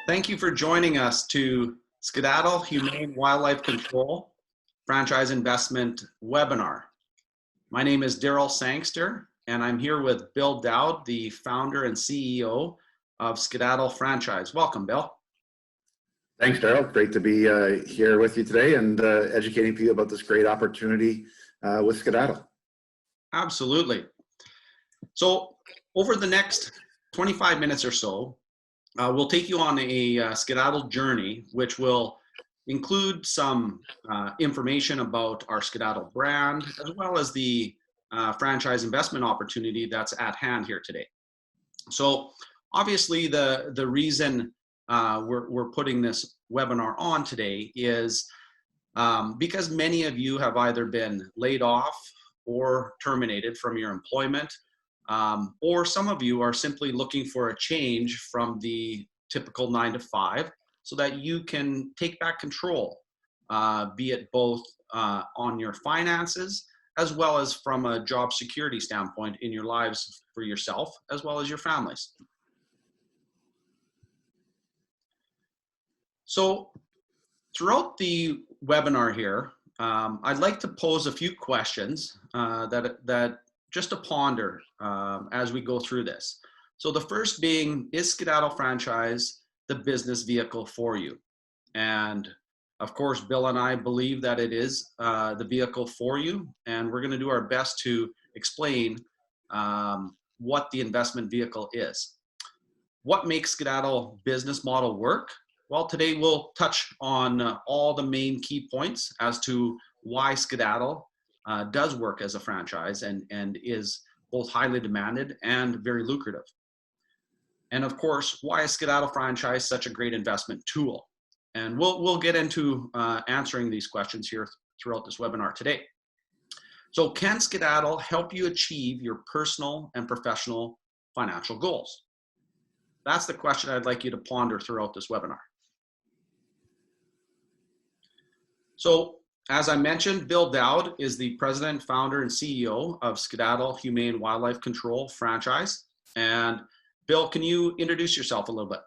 Thank you for joining us to Skedaddle Humane Wildlife Control Franchise Investment Webinar. My name is Daryl Sangster, and I'm here with Bill Dowd, the founder and CEO of Skedaddle Franchise. Welcome, Bill. Thanks, Daryl. Great to be here with you today and educating you about this great opportunity with Skedaddle. Absolutely. So over the next 25 minutes or so, we'll take you on a Skedaddle journey, which will include some information about our Skedaddle brand, as well as the franchise investment opportunity that's at hand here today. So obviously the reason we're putting this webinar on today is because many of you have either been laid off or terminated from your employment, or some of you are simply looking for a change from the typical 9 to 5 so that you can take back control, be it both on your finances as well as from a job security standpoint in your lives for yourself as well as your families. So throughout the webinar here, I'd like to pose a few questions that just to ponder as we go through this. So the first being, is Skedaddle Franchise the business vehicle for you? And of course, Bill and I believe that it is the vehicle for you, and we're going to do our best to explain what the investment vehicle is. What makes Skedaddle business model work? Well, today we'll touch on all the main key points as to why Skedaddle does work as a franchise and is both highly demanded and very lucrative. And of course, why is Skedaddle Franchise such a great investment tool? And we'll get into answering these questions here throughout this webinar today. So can Skedaddle help you achieve your personal and professional financial goals? That's the question I'd like you to ponder throughout this webinar. So as I mentioned, Bill Dowd is the president, founder, and CEO of Skedaddle Humane Wildlife Control Franchise. And Bill, can you introduce yourself a little bit?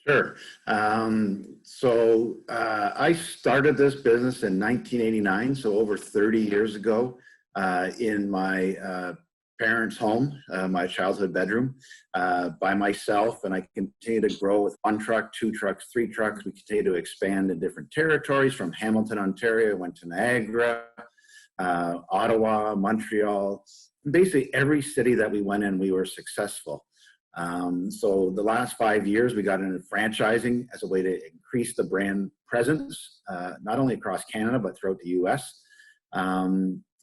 Sure. I started this business in 1989, so over 30 years ago, in my parents' home, my childhood bedroom, by myself, and I continue to grow with 1 truck, 2 trucks, 3 trucks. We continue to expand in different territories. From Hamilton, Ontario, went to Niagara, Ottawa, Montreal. Basically every city that we went in, we were successful. So the last 5 years, we got into franchising as a way to increase the brand presence, not only across Canada, but throughout the US.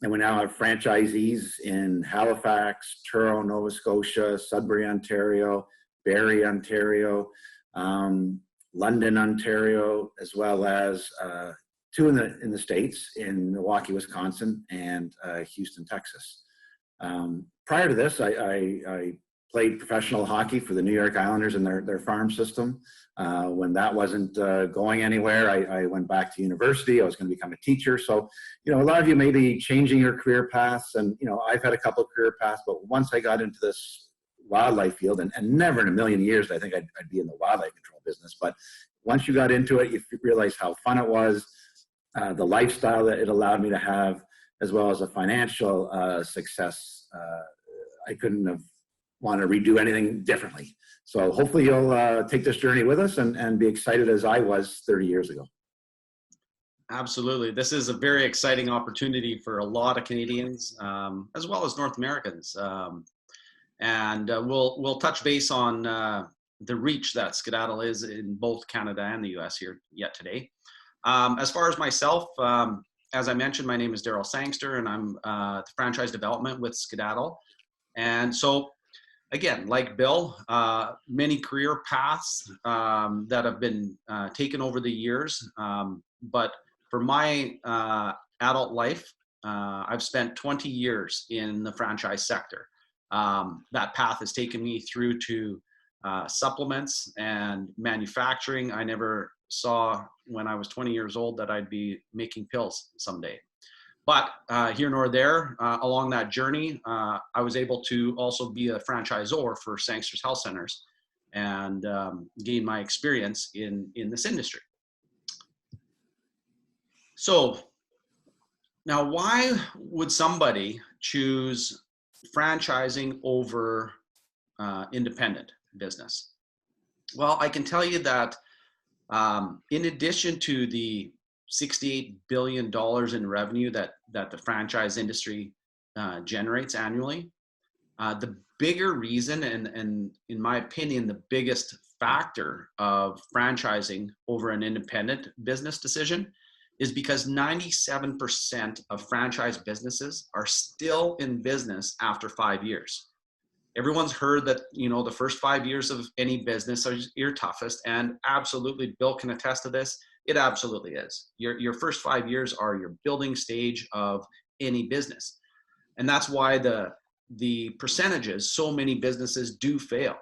And we now have franchisees in Halifax, Truro, Nova Scotia, Sudbury, Ontario, Barrie, Ontario, London, Ontario, as well as 2 in the States, in Milwaukee, Wisconsin, and Houston, Texas. Prior to this, I played professional hockey for the New York Islanders and their farm system. When that wasn't going anywhere, I went back to university. I was going to become a teacher. So, a lot of you may be changing your career paths, and, I've had a couple of career paths, but once I got into this wildlife field, and never in a million years did I think I'd be in the wildlife control business, but once you got into it, you realize how fun it was, the lifestyle that it allowed me to have, as well as a financial success. I couldn't have want to redo anything differently. So hopefully you'll take this journey with us and be excited as I was 30 years ago. Absolutely. This is a very exciting opportunity for a lot of Canadians, as well as North Americans. We'll touch base on the reach that Skedaddle is in both Canada and the US here yet today. As far as myself, as I mentioned, my name is Daryl Sangster, and I'm the franchise development with Skedaddle. And so, again, like Bill, many career paths that have been taken over the years. But for my adult life, I've spent 20 years in the franchise sector. That path has taken me through to supplements and manufacturing. I never saw when I was 20 years old that I'd be making pills someday. But here nor there, along that journey, I was able to also be a franchisor for Sangster's Health Centers. and gain my experience in this industry. So now, why would somebody choose franchising over independent business? Well, I can tell you that in addition to the $68 billion in revenue that the franchise industry generates annually, the bigger reason, and in my opinion, the biggest factor of franchising over an independent business decision is because 97% of franchise businesses are still in business after 5 years. Everyone's heard that, you know, the first 5 years of any business are your toughest, and absolutely, Bill can attest to this. It absolutely is. Your first 5 years are your building stage of any business. And that's why the percentages, so many businesses do fail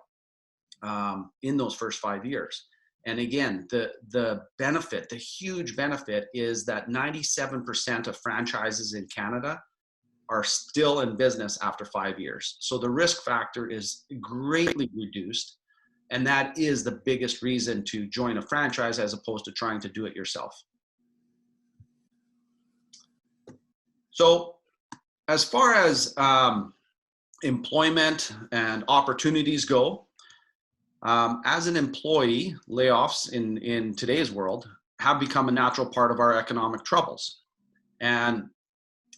in those first 5 years. And again, the benefit, the huge benefit is that 97% of franchises in Canada are still in business after 5 years. So the risk factor is greatly reduced. And that is the biggest reason to join a franchise as opposed to trying to do it yourself. So as far as employment and opportunities go, as an employee, layoffs in today's world have become a natural part of our economic troubles. And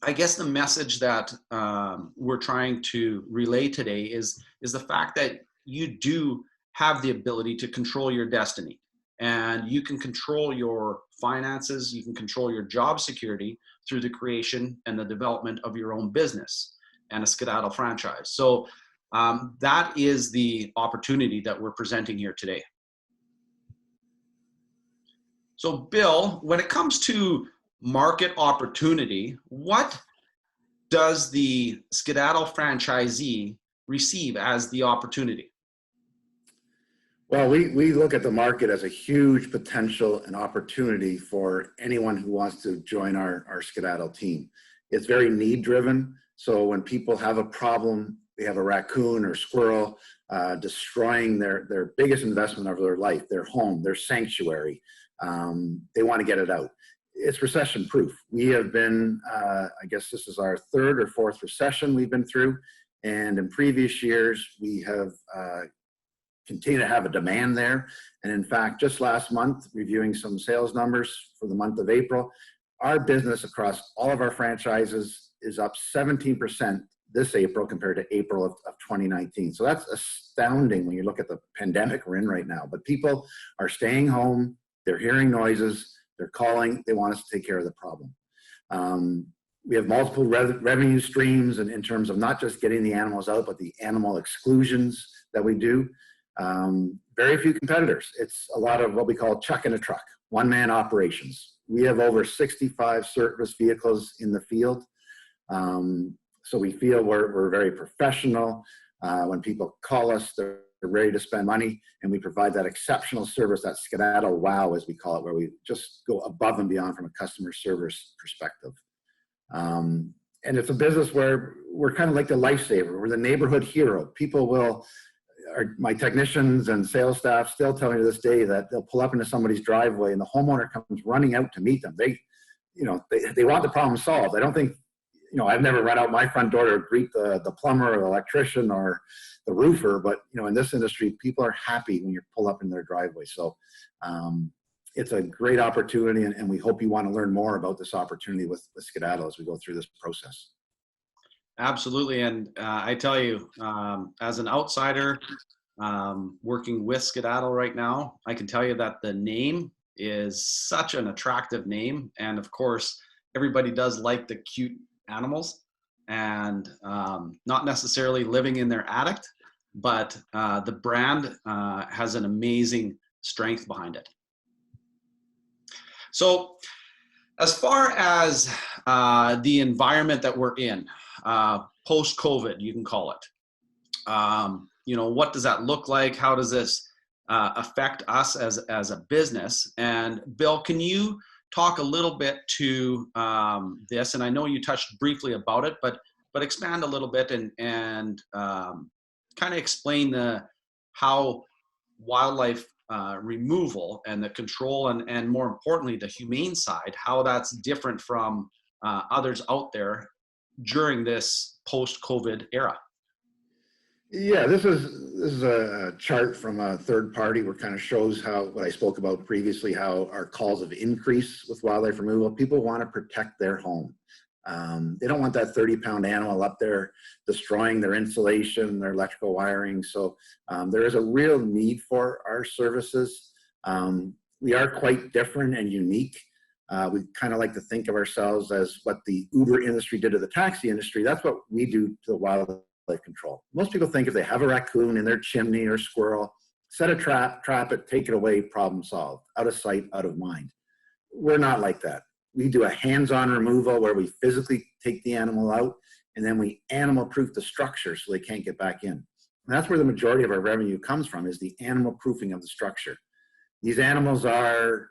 I guess the message that we're trying to relay today is the fact that you do have the ability to control your destiny, and you can control your finances, you can control your job security through the creation and the development of your own business and a Skedaddle franchise. So that is the opportunity that we're presenting here today. So Bill, when it comes to market opportunity, what does the Skedaddle franchisee receive as the opportunity? Well, we look at the market as a huge potential and opportunity for anyone who wants to join our Skedaddle team. It's very need driven. So when people have a problem, they have a raccoon or squirrel destroying their biggest investment of their life, their home, their sanctuary, they want to get it out. It's recession proof. We have been, I guess this is our third or fourth recession we've been through. And in previous years, we have continued to have a demand there. And in fact, just last month, reviewing some sales numbers for the month of April, our business across all of our franchises is up 17% this April compared to April of 2019. So that's astounding when you look at the pandemic we're in right now. But people are staying home, they're hearing noises, they're calling, they want us to take care of the problem. We have multiple revenue streams in terms of not just getting the animals out, but the animal exclusions that we do. Very few competitors. It's a lot of what we call chuck in a truck, one-man operations. We have over 65 service vehicles in the field. So we feel we're very professional. When people call us, they're ready to spend money, and we provide that exceptional service, that Skedaddle wow, as we call it, where we just go above and beyond from a customer service perspective. And it's a business where we're kind of like the lifesaver. We're the neighborhood hero. People will, my technicians and sales staff still tell me to this day that they'll pull up into somebody's driveway and the homeowner comes running out to meet them. They want the problem solved. I don't think, I've never run out my front door to greet the plumber or the electrician or the roofer, but in this industry, people are happy when you pull up in their driveway. So it's a great opportunity, and we hope you want to learn more about this opportunity with Skedaddle as we go through this process. Absolutely. And I tell you, as an outsider working with Skedaddle right now, I can tell you that the name is such an attractive name. And of course, everybody does like the cute animals, and not necessarily living in their attic, but the brand has an amazing strength behind it. So as far as the environment that we're in, post-COVID, you can call it, what does that look like? How does this affect us as a business? And Bill, can you talk a little bit to this? And I know you touched briefly about it, but expand a little bit and kind of explain how wildlife removal and the control, and more importantly, the humane side, how that's different from others out there during this post-COVID era. Yeah, this is a chart from a third party where it kind of shows how what I spoke about previously, how our calls have increased with wildlife removal. People want to protect their home. They don't want that 30-pound animal up there destroying their insulation, their electrical wiring. So there is a real need for our services. We are quite different and unique. We kind of like to think of ourselves as what the Uber industry did to the taxi industry. That's what we do to the wildlife control. Most people think if they have a raccoon in their chimney or squirrel, set a trap it, take it away, problem solved, out of sight, out of mind. We're not like that. We do a hands-on removal where we physically take the animal out, and then we animal-proof the structure so they can't get back in. And that's where the majority of our revenue comes from, is the animal-proofing of the structure. These animals are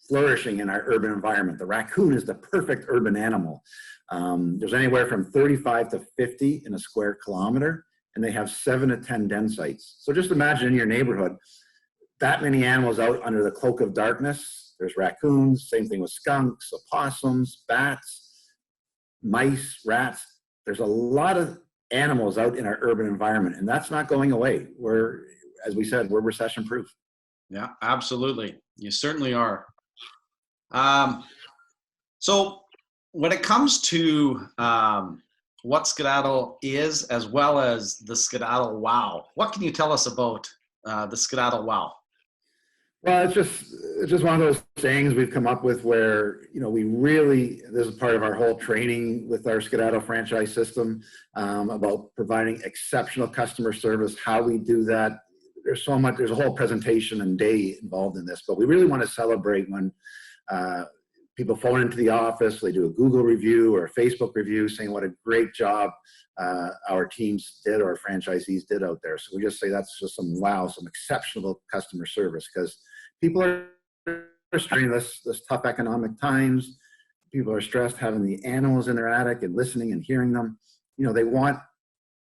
flourishing in our urban environment. The raccoon is the perfect urban animal. There's anywhere from 35 to 50 in a square kilometer, and they have 7 to 10 den sites. So just imagine in your neighborhood, that many animals out under the cloak of darkness. There's raccoons, same thing with skunks, opossums, bats, mice, rats. There's a lot of animals out in our urban environment, and that's not going away. As we said, we're recession proof. Yeah, absolutely. You certainly are. So when it comes to what Skedaddle is, as well as the Skedaddle Wow, what can you tell us about the Skedaddle Wow? Well, it's just one of those sayings we've come up with where, this is part of our whole training with our Skedaddle franchise system, about providing exceptional customer service, how we do that. There's a whole presentation and day involved in this, but we really want to celebrate when people phone into the office, they do a Google review or a Facebook review saying what a great job our teams did or our franchisees did out there. So we just say that's just some exceptional customer service, because people are during this tough economic times. People are stressed having the animals in their attic and listening and hearing them. They want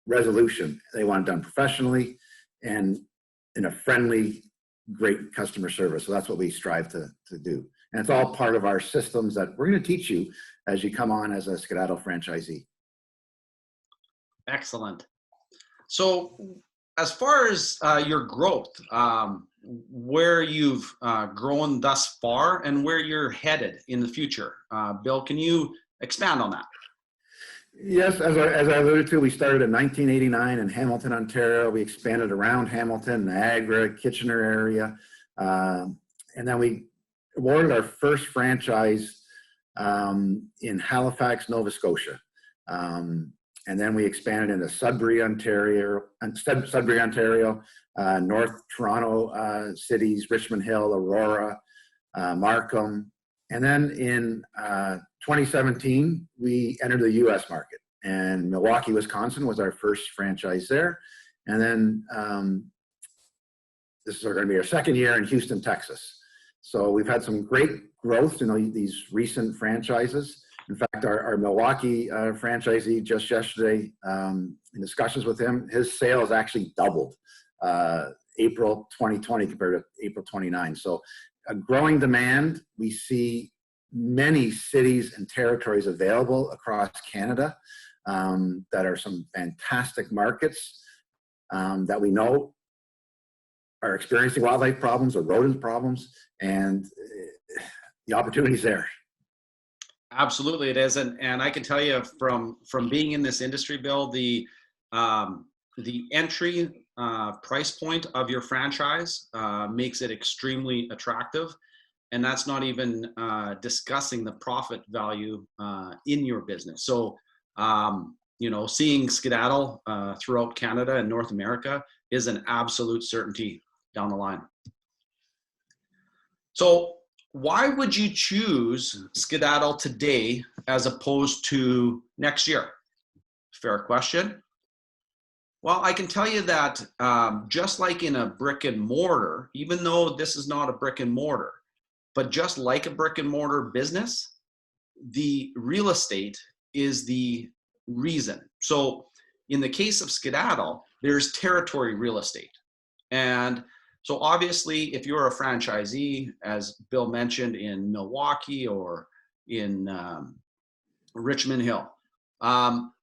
resolution. They want it done professionally and in a friendly, great customer service. So that's what we strive to do. And it's all part of our systems that we're going to teach you as you come on as a Skedaddle franchisee. Excellent. So as far as your growth, where you've grown thus far and where you're headed in the future, Bill, can you expand on that? Yes, as I alluded to, we started in 1989 in Hamilton, Ontario. We expanded around Hamilton, Niagara, Kitchener area. And then we awarded our first franchise in Halifax, Nova Scotia. And then we expanded into Sudbury, Ontario, North Toronto cities, Richmond Hill, Aurora, Markham. And then in 2017, we entered the US market, and Milwaukee, Wisconsin was our first franchise there. And then this is going to be our second year in Houston, Texas. So we've had some great growth in these recent franchises. In fact, our Milwaukee franchisee just yesterday, in discussions with him, his sales actually doubled April 2020 compared to April 29. So a growing demand. We see many cities and territories available across Canada that are some fantastic markets that we know are experiencing wildlife problems or rodent problems, and the opportunity's there. Absolutely, it is, and I can tell you from being in this industry, Bill, the entry price point of your franchise makes it extremely attractive, and that's not even discussing the profit value in your business. So, seeing Skedaddle throughout Canada and North America is an absolute certainty down the line. So why would you choose Skedaddle today as opposed to next year? Fair question. Well, I can tell you that just like in a brick and mortar, even though this is not a brick and mortar, but just like a brick and mortar business, the real estate is the reason. So in the case of Skedaddle, there's territory real estate. And So obviously, if you're a franchisee, as Bill mentioned, in Milwaukee or in Richmond Hill,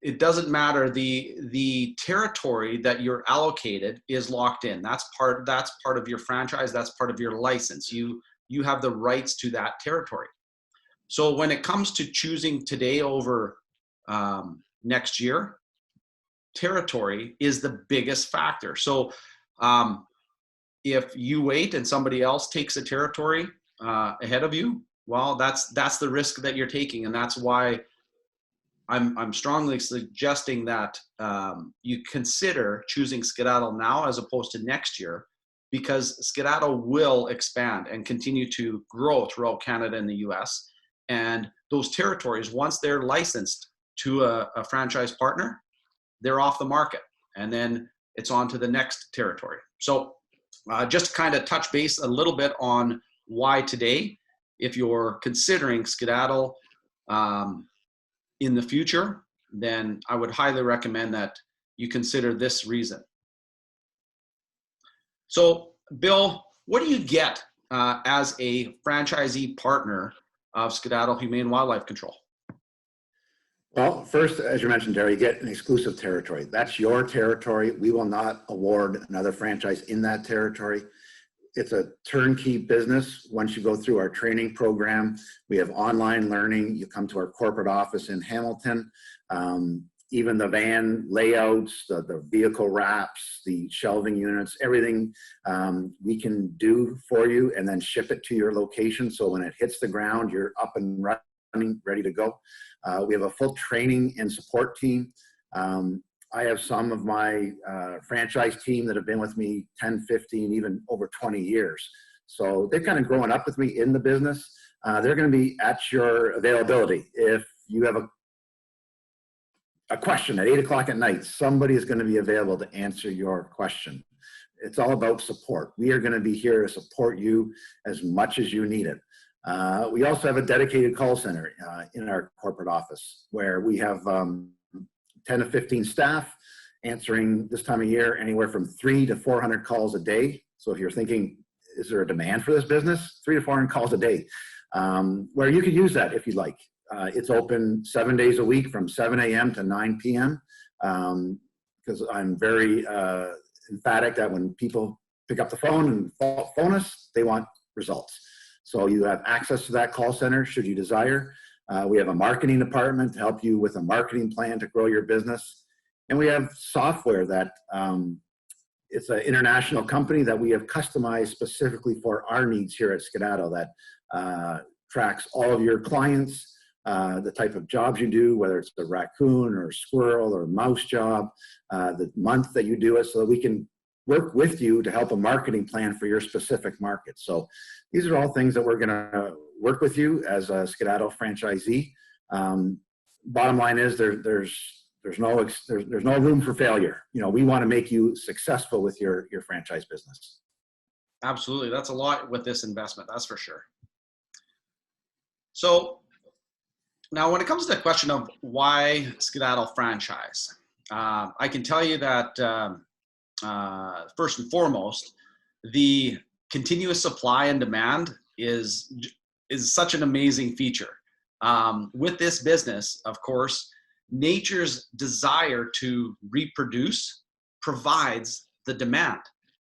it doesn't matter. The territory that you're allocated is locked in. That's part of your franchise. That's part of your license. You have the rights to that territory. So when it comes to choosing today over next year, territory is the biggest factor. So if you wait and somebody else takes a territory ahead of you, well, that's the risk that you're taking, and that's why I'm strongly suggesting that you consider choosing Skedaddle now as opposed to next year, because Skedaddle will expand and continue to grow throughout Canada and the US. And those territories, once they're licensed to a franchise partner, they're off the market. And then it's on to the next territory. So just to kind of touch base a little bit on why today, if you're considering Skedaddle in the future, then I would highly recommend that you consider this reason. So, Bill, what do you get as a franchisee partner of Skedaddle Humane Wildlife Control? Well, first, as you mentioned, Terry, you get an exclusive territory. That's your territory. We will not award another franchise in that territory. It's a turnkey business. Once you go through our training program, we have online learning. You come to our corporate office in Hamilton. Even the van layouts, the vehicle wraps, the shelving units, everything we can do for you and then ship it to your location. So when it hits the ground, you're up and running, ready to go. We have a full training and support team. I have some of my franchise team that have been with me 10, 15, even over 20 years. So they're kind of growing up with me in the business. They're going to be at your availability. If you have a question at 8 o'clock at night, somebody is going to be available to answer your question. It's all about support. We are going to be here to support you as much as you need it. We also have a dedicated call center in our corporate office where we have 10 to 15 staff answering this time of year anywhere from 300 to 400 calls a day. So if you're thinking, is there a demand for this business? 300 to 400 calls a day, where you could use that if you'd like. It's open 7 days a week from 7 a.m. to 9 p.m. Because I'm very emphatic that when people pick up the phone and phone us, they want results. So you have access to that call center should you desire. We have a marketing department to help you with a marketing plan to grow your business. And we have software that it's an international company that we have customized specifically for our needs here at Skedaddle that tracks all of your clients, the type of jobs you do, whether it's a raccoon or squirrel or mouse job, the month that you do it, so that we can work with you to help a marketing plan for your specific market. So these are all things that we're going to work with you as a Skedaddle franchisee. Bottom line is there's no room for failure. You know, we want to make you successful with your franchise business. Absolutely. That's a lot with this investment. That's for sure. So now when it comes to the question of why Skedaddle franchise, I can tell you that first and foremost, the continuous supply and demand is such an amazing feature. With this business, of course, nature's desire to reproduce provides the demand.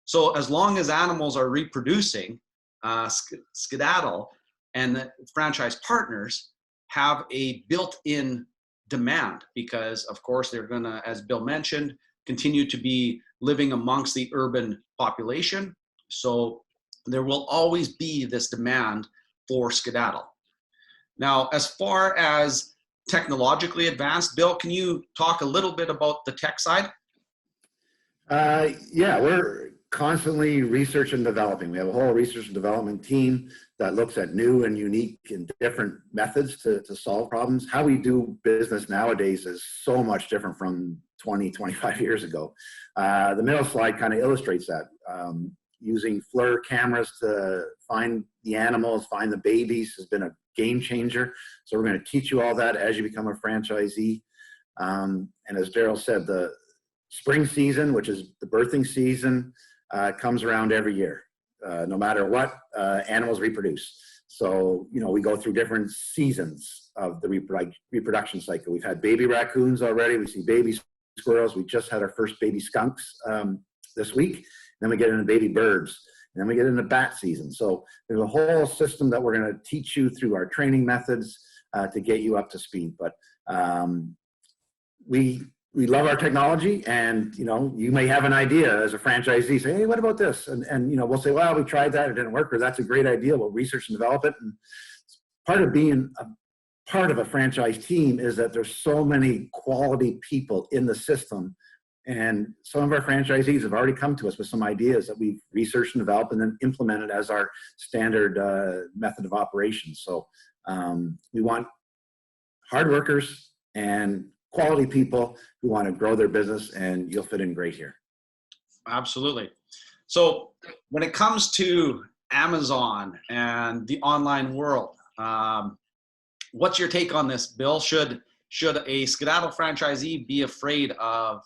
So as long as animals are reproducing, Skedaddle and the franchise partners have a built-in demand because, of course, they're going to, as Bill mentioned, continue to be living amongst the urban population. So there will always be this demand for Skedaddle. Now, as far as technologically advanced, Bill, can you talk a little bit about the tech side? Yeah, we're constantly research and developing. We have a whole research and development team that looks at new and unique and different methods to solve problems. How we do business nowadays is so much different from 20, 25 years ago. The middle slide kind of illustrates that. Using FLIR cameras to find the animals, find the babies has been a game changer. So we're going to teach you all that as you become a franchisee. And as Daryl said, the spring season, which is the birthing season, comes around every year, no matter what animals reproduce. So, we go through different seasons of the reproduction cycle. We've had baby raccoons already. We see baby squirrels. We just had our first baby skunks this week. Then we get into baby birds. And then we get into bat season. So there's a whole system that we're going to teach you through our training methods to get you up to speed. But we love our technology, and you may have an idea as a franchisee, say, hey, what about this? And we'll say, well, we tried that, it didn't work, or that's a great idea. We'll research and develop it. And part of being a part of a franchise team is that there's so many quality people in the system. And some of our franchisees have already come to us with some ideas that we've researched and developed and then implemented as our standard method of operation. So we want hard workers and quality people who want to grow their business, and you'll fit in great here. Absolutely. So when it comes to Amazon and the online world, what's your take on this, Bill? Should a Skedaddle franchisee be afraid of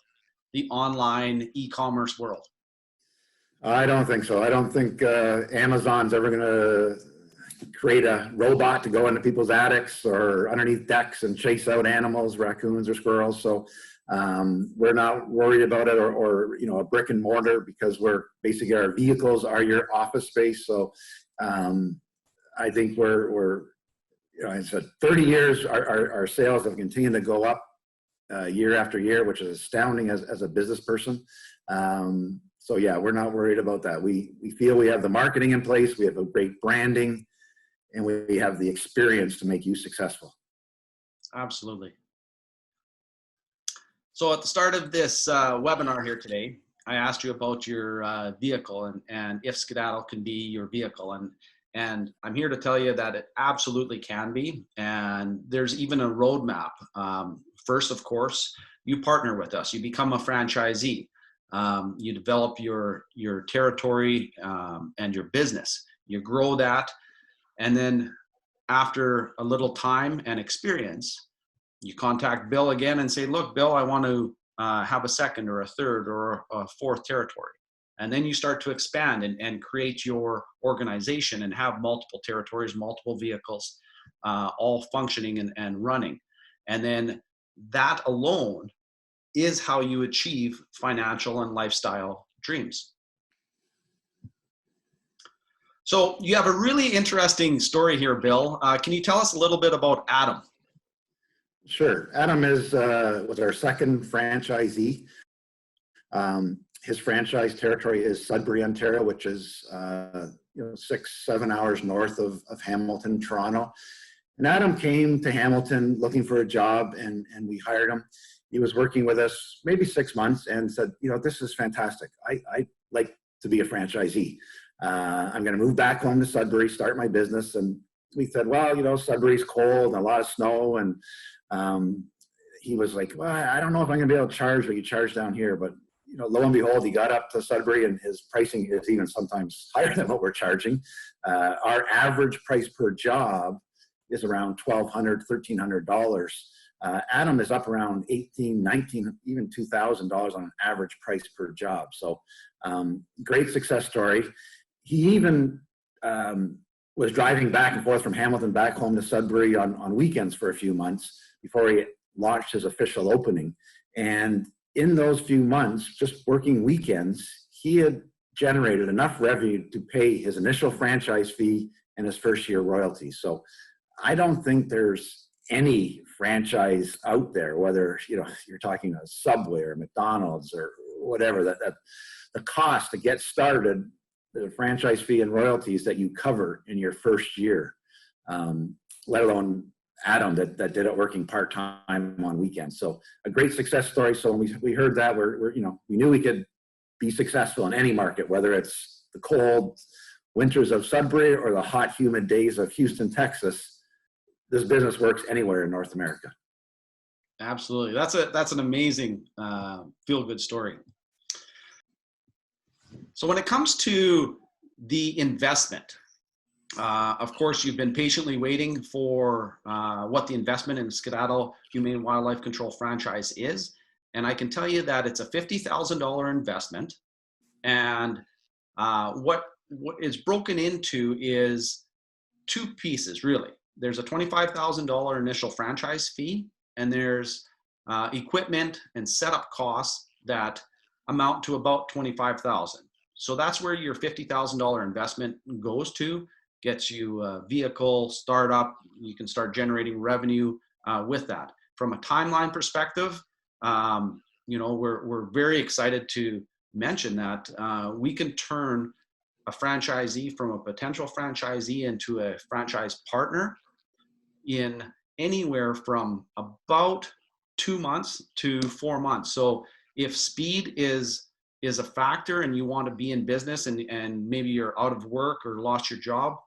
the online e-commerce world? I don't think so. I don't think Amazon's ever going to create a robot to go into people's attics or underneath decks and chase out animals, raccoons or squirrels. So we're not worried about it, or a brick and mortar, because we're basically, our vehicles are your office space. So I think we're I said 30 years, our sales have continued to go up year after year, which is astounding as a business person. So yeah, we're not worried about that. We feel we have the marketing in place, we have a great branding, and we have the experience to make you successful. Absolutely. So at the start of this webinar here today, I asked you about your vehicle and if Skedaddle can be your vehicle. And I'm here to tell you that it absolutely can be. And there's even a roadmap. First, of course, you partner with us. You become a franchisee. You develop your territory and your business. You grow that. And then after a little time and experience, you contact Bill again and say, look, Bill, I want to have a second or a third or a fourth territory. And then you start to expand and create your organization and have multiple territories, multiple vehicles, all functioning and running. And then that alone is how you achieve financial and lifestyle dreams. So you have a really interesting story here, Bill. Can you tell us a little bit about Adam? Sure. Adam was our second franchisee. His franchise territory is Sudbury, Ontario, which is 6-7 hours north of Hamilton, Toronto. And Adam came to Hamilton looking for a job, and we hired him. He was working with us maybe 6 months and said, this is fantastic. I'd like to be a franchisee. I'm going to move back home to Sudbury, start my business. And we said, well, Sudbury's cold and a lot of snow. And he was like, well, I don't know if I'm going to be able to charge what you charge down here. But, lo and behold, he got up to Sudbury, and his pricing is even sometimes higher than what we're charging. Our average price per job is around $1,200, $1,300. Adam is up around $18,000, $19,000, even $2,000 on an average price per job. So great success story. He even was driving back and forth from Hamilton back home to Sudbury on weekends for a few months before he launched his official opening. And in those few months, just working weekends, he had generated enough revenue to pay his initial franchise fee and his first year royalties. So I don't think there's any franchise out there, whether you're talking a Subway or McDonald's or whatever, that the cost to get started, the franchise fee and royalties that you cover in your first year, let alone Adam that did it working part-time on weekends. So a great success story. So when we heard that, we knew we could be successful in any market, whether it's the cold winters of Sudbury or the hot, humid days of Houston, Texas. This business works anywhere in North America. Absolutely. That's an amazing feel-good story. So when it comes to the investment, of course, you've been patiently waiting for what the investment in Skedaddle Humane Wildlife Control franchise is. And I can tell you that it's a $50,000 investment. And What is broken into is two pieces, really. There's a $25,000 initial franchise fee, and there's equipment and setup costs that amount to about $25,000. So that's where your $50,000 investment goes to, gets you a vehicle, startup, you can start generating revenue with that. From a timeline perspective, we're very excited to mention that we can turn a franchisee from a potential franchisee into a franchise partner in anywhere from about 2 months to 4 months. So if speed is a factor and you want to be in business and maybe you're out of work or lost your job,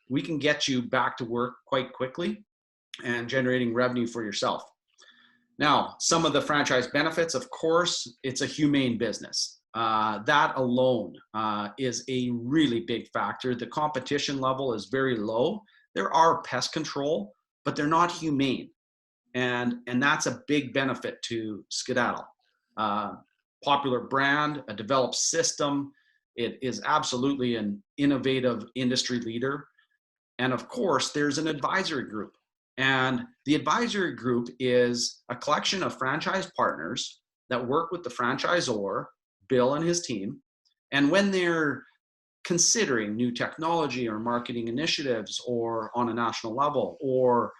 we can get you back to work quite quickly and generating revenue for yourself. Now, some of the franchise benefits, of course, it's a humane business. That alone is a really big factor. The competition level is very low. There are pest control, but they're not humane. And that's a big benefit to Skedaddle. Popular brand, a developed system. It is absolutely an innovative industry leader. And of course, there's an advisory group. And the advisory group is a collection of franchise partners that work with the franchisor, Bill and his team. And when they're considering new technology or marketing initiatives or on a national level or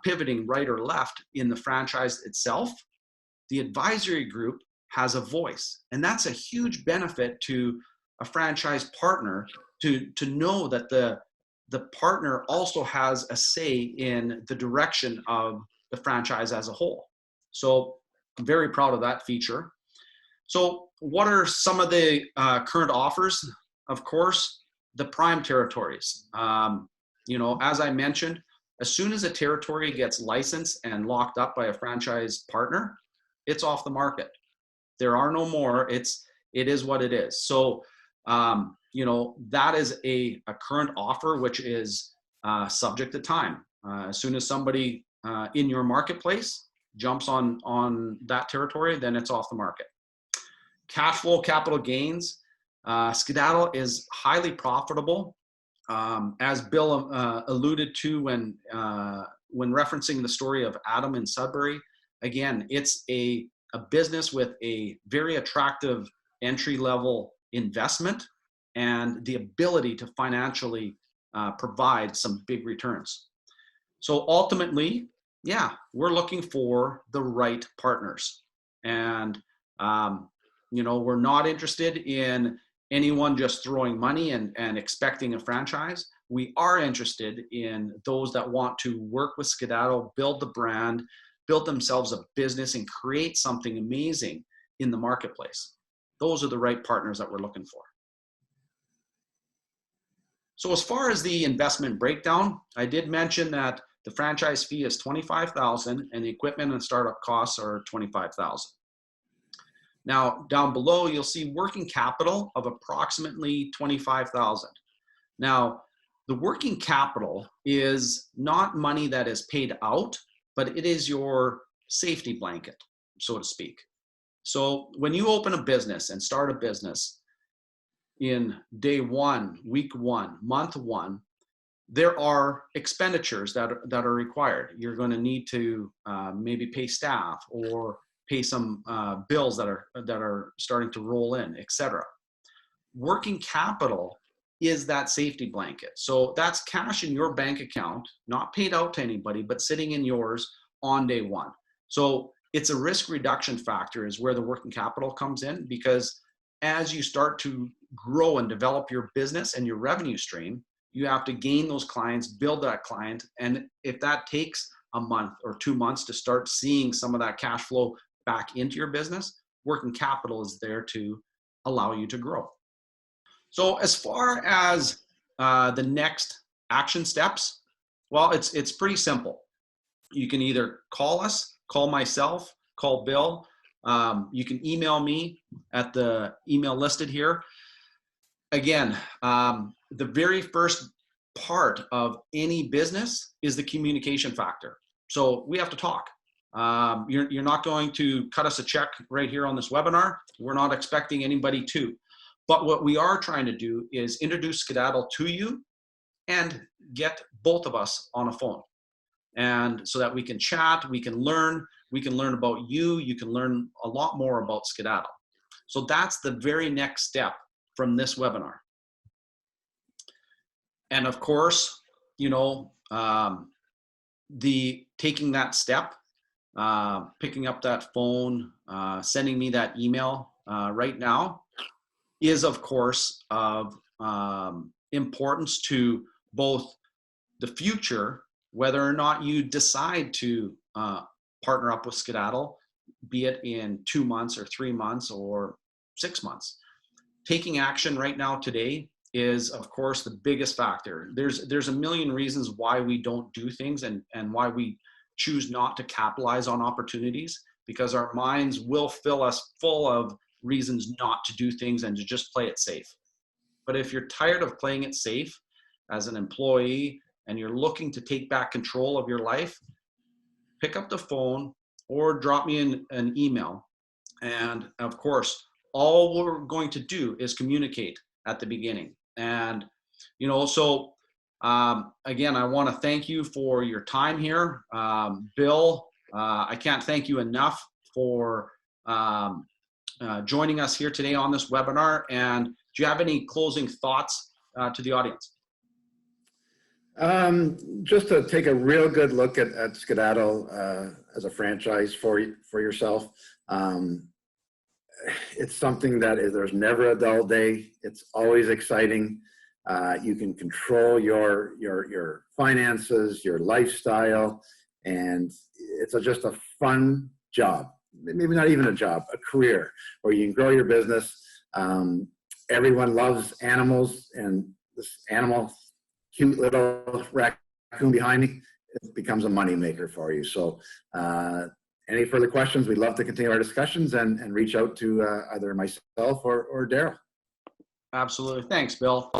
pivoting right or left in the franchise itself, the advisory group has a voice. And that's a huge benefit to a franchise partner to know that the partner also has a say in the direction of the franchise as a whole. So I'm very proud of that feature. So what are some of the current offers? Of course, the prime territories. As I mentioned, as soon as a territory gets licensed and locked up by a franchise partner, it's off the market. There are no more. It is what it is. So that is a current offer, which is subject to time. As soon as somebody in your marketplace jumps on that territory, then it's off the market. Cash flow capital gains. Skedaddle is highly profitable. As Bill alluded to when referencing the story of Adam in Sudbury, again, it's a business with a very attractive entry-level investment and the ability to financially provide some big returns. So ultimately, we're looking for the right partners. And, we're not interested in anyone just throwing money and expecting a franchise. We are interested in those that want to work with Skedaddle, build the brand, build themselves a business and create something amazing in the marketplace. Those are the right partners that we're looking for. So as far as the investment breakdown, I did mention that the franchise fee is $25,000 and the equipment and startup costs are $25,000. Now, down below, you'll see working capital of approximately $25,000. Now, the working capital is not money that is paid out, but it is your safety blanket, so to speak. So when you open a business and start a business in day one, week one, month one, there are expenditures that are required. You're going to need to maybe pay staff or pay some bills that are starting to roll in, etc. Working capital is that safety blanket. So that's cash in your bank account, not paid out to anybody, but sitting in yours on day one. So it's a risk reduction factor is where the working capital comes in, because as you start to grow and develop your business and your revenue stream, you have to gain those clients, build that client. And if that takes a month or 2 months to start seeing some of that cash flow back into your business, working capital is there to allow you to grow. So as far as the next action steps, well, it's pretty simple. You can either call us, call myself, call Bill. You can email me at the email listed here. Again, the very first part of any business is the communication factor. So we have to talk. You're not going to cut us a check right here on this webinar. We're not expecting anybody to. But what we are trying to do is introduce Skedaddle to you and get both of us on a phone. And so that we can chat, we can learn about you, you can learn a lot more about Skedaddle. So that's the very next step from this webinar. And of course, you know, taking that step, picking up that phone, sending me that email right now is of course of importance to both the future, whether or not you decide to partner up with Skedaddle, be it in 2 months or 3 months or 6 months. Taking action right now today is of course the biggest factor. There's a million reasons why we don't do things and why we choose not to capitalize on opportunities, because our minds will fill us full of reasons not to do things and to just play it safe. But if you're tired of playing it safe as an employee and you're looking to take back control of your life, pick up the phone or drop me an email. And of course, all we're going to do is communicate at the beginning. And, you know, so again, I want to thank you for your time here. Bill, I can't thank you enough for joining us here today on this webinar. And do you have any closing thoughts to the audience? Just to take a real good look at Skedaddle as a franchise for yourself. It's something that there's never a dull day. It's always exciting. You can control your finances, your lifestyle, and it's just a fun job. Maybe not even a job, a career where you can grow your business. Everyone loves animals, and this cute little raccoon behind me, it becomes a money maker for you. So any further questions, we'd love to continue our discussions and reach out to either myself or Daryl. Absolutely. Thanks, Bill.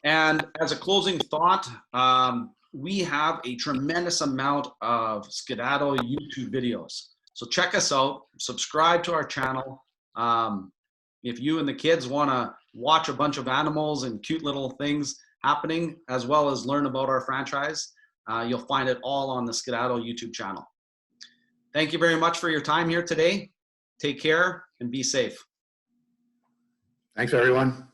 And as a closing thought, we have a tremendous amount of Skedaddle YouTube videos. So check us out, subscribe to our channel. If you and the kids want to watch a bunch of animals and cute little things happening, as well as learn about our franchise, you'll find it all on the Skedaddle YouTube channel. Thank you very much for your time here today. Take care and be safe. Thanks, everyone.